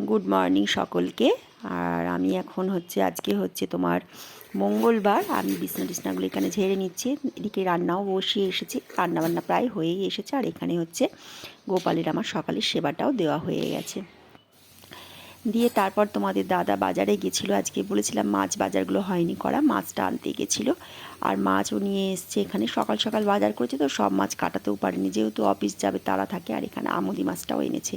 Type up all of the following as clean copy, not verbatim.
Good morning সকলকে। আর আমি এখন আজকে তোমার মঙ্গলবার। আমি বিছনাগুলো এখানে ঝেড়ে নিচ্ছি, এদিকে রান্নাও বসিয়ে এসেছি, রান্নাবান্না প্রায় হয়েই এসেছে। আর এখানে গোপালের আমার সকালের সেবাটাও দেওয়া হয়ে গেছে। দিয়ে তারপর তোমাদের দাদা বাজারে গেছিলো, আজকে বলেছিলাম মাছ বাজারগুলো হয়নি করা, মাছটা আনতে গেছিলো। আর মাছও নিয়ে এসছে, এখানে সকাল সকাল বাজার করেছে তো সব মাছ কাটাতেও পারেনি, যেহেতু অফিস যাবে তারা থাকে। আর এখানে আমুদি মাছটাও এনেছে।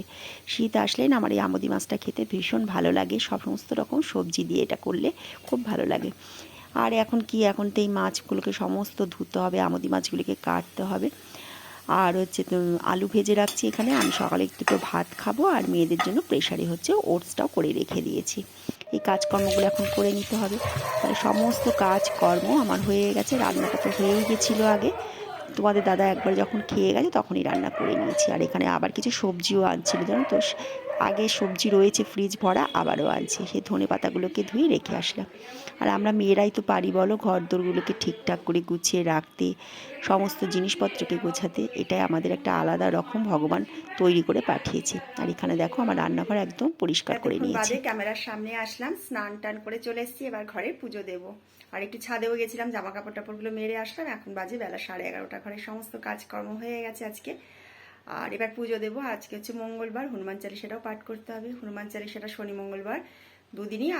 শীত আসলেই না আমার এই আমুদি মাছটা খেতে ভীষণ ভালো লাগে, সমস্ত রকম সবজি দিয়ে এটা করলে খুব ভালো লাগে। আর এখন তো এই মাছগুলোকে সমস্ত ধুতে হবে, আমুদি মাছগুলিকে কাটতে হবে। আর তো আলু ভেজে রাখছি এখানে, আমি সকালে একটু ভাত খাবো। আর মেয়েদের জন্য প্রেশারে ওটসটাও করে রেখে দিয়েছি। এই কাজকর্মগুলো এখন করে নিতে হবে। তাহলে সমস্ত কাজকর্ম আমার হয়ে গেছে, রান্নাটা তো হয়েই গেছিলো আগে। তোমাদের দাদা একবার যখন খেয়ে গেছে তখনই রান্না করে নিয়েছি। আর এখানে আবার কিছু সবজিও আনছিল, জানো তো, আগে সবজি রয়েছে ফ্রিজ ভরা, আবারও আনছে। সেই ধনে পাতাগুলোকে ধুয়ে রেখে আসলাম। আর আমরা মেয়েরাই তো পারি বলো ঘর দোরগুলোকে ঠিকঠাক করে গুছিয়ে রাখতে, সমস্ত জিনিসপত্রকে গোছাতে। এটাই আমাদের একটা আলাদা রকম ভগবান তৈরি করে পাঠিয়েছে। আর এখানে দেখো আমার রান্নাঘর একদম পরিষ্কার করে নিয়েছি। ক্যামেরার সামনে আসলাম, স্নান টান করে চলে এসেছি, এবার ঘরে পুজো দেবো। আর একটু ছাদেও গেছিলাম, জামা কাপড় টাপড়গুলো মেরে আসলাম। এখন বাজে বেলা 11:30। ঘরের সমস্ত কাজকর্ম হয়ে গেছে আজকে। আর এবার পুজো দেবো। আজকে মঙ্গলবার, হনুমান চালিসাটাও পাঠ করতে হবে। হনুমান চালিসাটা শনি মঙ্গলবার দুদিনই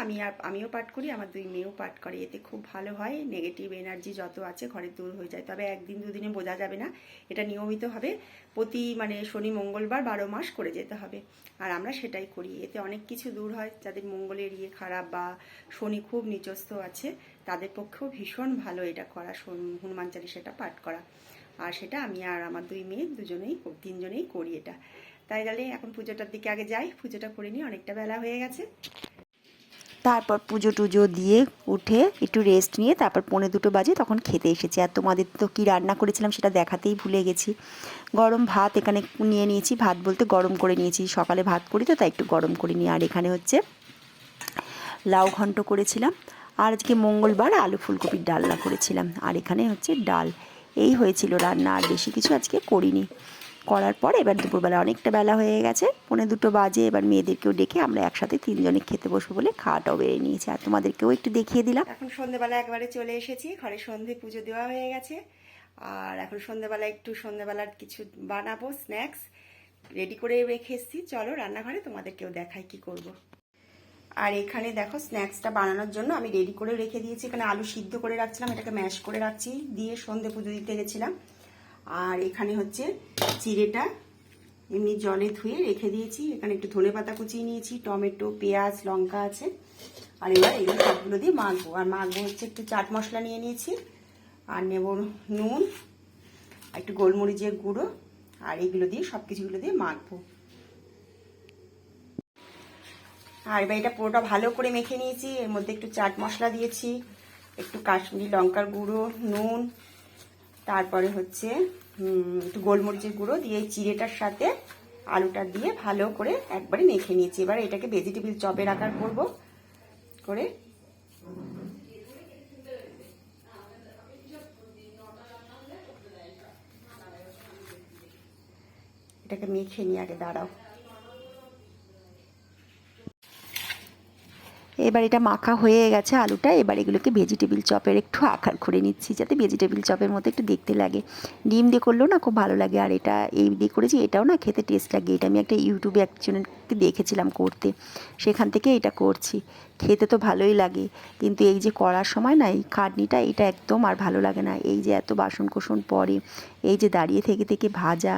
আমিও পাঠ করি, আমার দুই মেয়েও পাঠ করে। এতে খুব ভালো হয়, নেগেটিভ এনার্জি যত আছে ঘরে দূর হয়ে যায়। তবে একদিন দুদিনে বোঝা যাবে না, এটা নিয়মিতভাবে প্রতি শনি মঙ্গলবার 12 মাস করে যেতে হবে। আর আমরা সেটাই করি, এতে অনেক কিছু দূর হয়। যাদের মঙ্গলের খারাপ বা শনি খুব নিচস্থ আছে তাদের পক্ষেও ভীষণ ভালো এটা করা, হনুমান চালিসাটা পাঠ করা। আর সেটা আমি আর আমার দুই মেয়ে তিনজনেই করি এটা। তাই গেলে এখন পুজোটার দিকে আগে যাই, পুজোটা করে নিই, অনেকটা বেলা হয়ে গেছে। তারপর পুজো টুজো দিয়ে উঠে একটু রেস্ট নিয়ে তারপর 1:45 বাজে তখন খেতে এসেছি। আর তোমাদের তো কী রান্না করেছিলাম সেটা দেখাতেই ভুলে গেছি। গরম ভাত এখানে নিয়ে নিয়েছি, ভাত বলতে গরম করে নিয়েছি, সকালে ভাত করি তো তাই একটু গরম করে নিই। আর এখানে লাউ ঘন্ট করেছিলাম। আর আজকে মঙ্গলবার আলু ফুলকপির ডালনা করেছিলাম। আর এখানে ডাল। এই হয়েছিল রান্না, আর বেশি কিছু আজকে করিনি। করার পর এবার দুপুরবেলা অনেকটা বেলা হয়ে গেছে, 1:45 বাজে। এবার মেয়েদেরকেও ডেকে আমরা একসাথে তিনজনে খেতে বসবো বলে খাওয়াটাও বেড়ে নিয়েছি। আর তোমাদেরকেও একটু দেখিয়ে দিলাম। এখন সন্ধ্যেবেলা একবারে চলে এসেছি, ঘরে সন্ধে পুজো দেওয়া হয়ে গেছে। আর এখন সন্ধ্যেবেলার কিছু বানাবো, স্ন্যাক্স রেডি করে রেখে এসেছি। চলো রান্নাঘরে তোমাদেরকেও দেখাই কি করব। আর এখানে দেখো স্ন্যাক্সটা বানানোর জন্য আমি রেডি করে রেখে দিয়েছি। এখানে আলু সিদ্ধ করে রাখছিলাম, এটাকে ম্যাশ করে রাখছি, দিয়ে সন্ধে পুজো দিতে গেছিলাম। আর এখানে চিড়েটা এমনি জলে ধুয়ে রেখে দিয়েছি। এখানে একটু ধনেপাতা কুচিয়ে নিয়েছি, টমেটো, পেঁয়াজ, লঙ্কা আছে। আর এবার এগুলো সবগুলো দিয়ে মাখবো। আর মাখবো একটু চাট মশলা নিয়ে নিয়েছি, আর নেব নুন, একটু গোলমরিচের গুঁড়ো, আর এইগুলো দিয়ে সব কিছুগুলো দিয়ে মাখবো। আর এবার এটা পুরোটা ভালো করে মেখে নিয়েছি। এর মধ্যে একটু চাট মশলা দিয়েছি, একটু কাশ্মীরি লঙ্কার গুঁড়ো, নুন, তারপরে একটু গোলমরিচের গুঁড়ো দিয়ে চিড়েটার সাথে আলুটা দিয়ে ভালো করে একবারে মেখে নিয়েছি। এবার এটাকে ভেজিটেবিল চপের আকার করব করে এটাকে মেখে নিয়ে আগে দাঁড়াও। এবার এটা মাখা হয়ে গেছে আলুটা। এবার এগুলোকে ভেজিটেবিল চপের একটু আকার করে নিচ্ছি, যাতে ভেজিটেবিল চপের মতো একটু দেখতে লাগে। ডিম দিয়ে করলেও না খুব ভালো লাগে। আর এটা এই দিয়ে করেছি, এটাও না খেতে টেস্ট লাগে। এটা আমি একটা ইউটিউবে একজনকে দেখেছিলাম করতে, সেখান থেকে এটা করছি। খেতে তো ভালোই লাগে, কিন্তু এই যে করার সময় না এই খাটনিটা, এটা একদম আর ভালো লাগে না। এই যে এত বাসন কোসন পড়ে, এই যে দাঁড়িয়ে থেকে থেকে ভাজা,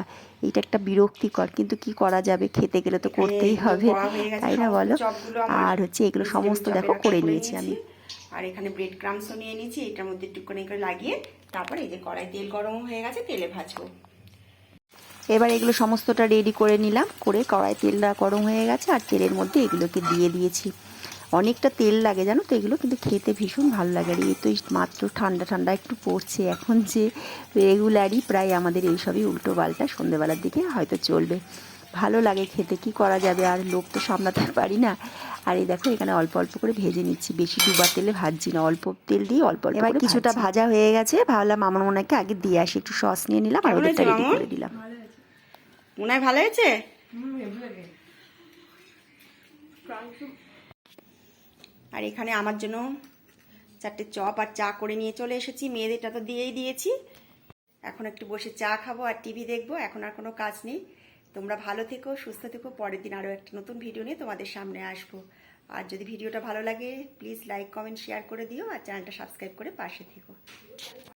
এটা একটা বিরক্তিকর, কিন্তু কি করা যাবে, খেতে গেলে তো করতেই হবে, তাই না বলো। আর এগুলো সমস্ত দেখো করে নিয়েছি আমি। আর এখানে ব্রেড ক্রামসও নিয়ে নিয়েছি, এটার মধ্যে একটুখানি করে লাগিয়ে তারপরে এই যে কড়াই তেল গরম হয়ে গেছে, তেলে ভাজবো। এবার এগুলো সমস্তটা রেডি করে নিলাম, করে কড়াই তেলটা গরম হয়ে গেছে, আর তেলের মধ্যে এগুলোকে দিয়ে দিয়েছি। অনেকটা তেল লাগে জানো তো এগুলো, কিন্তু খেতে ভীষণ ভালো লাগে। আর এই তো মাত্র ঠান্ডা ঠান্ডা একটু পড়ছে এখন, যে রেগুলারই প্রায় আমাদের এইসবই উল্টো পাল্টা সন্ধ্যেবেলার দিকে হয়তো চলবে। ভালো লাগে খেতে, কি করা যাবে, আর লোক তো সামলাতে পারি না। আর এই দেখো এখানে অল্প অল্প করে ভেজে নিচ্ছি, বেশি ডুবা তেলে ভাজছি না, অল্প তেল দিয়ে অল্প অল্প করে কিছুটা ভাজা হয়ে গেছে। ভাবলাম আমার মোনাকে আগে দিয়ে আসি, একটু সস নিয়ে নিলাম আর ওদেরটা রেডি করে দিলাম। মনে হয় ভালো হয়েছে। আর এখানে আমার জন্য 4টে চপ আর চা করে নিয়ে চলে এসেছি। মেয়েদেরটা তো দিয়েই দিয়েছি, এখন একটু বসে চা খাবো আর টিভি দেখবো। এখন আর কোনো কাজ নেই। তোমরা ভালো থেকো, সুস্থ থেকো। পরের দিন আরও একটা নতুন ভিডিও নিয়ে তোমাদের সামনে আসবো। আর যদি ভিডিওটা ভালো লাগে প্লিজ লাইক কমেন্ট শেয়ার করে দিও, আর চ্যানেলটা সাবস্ক্রাইব করে পাশে থেকো।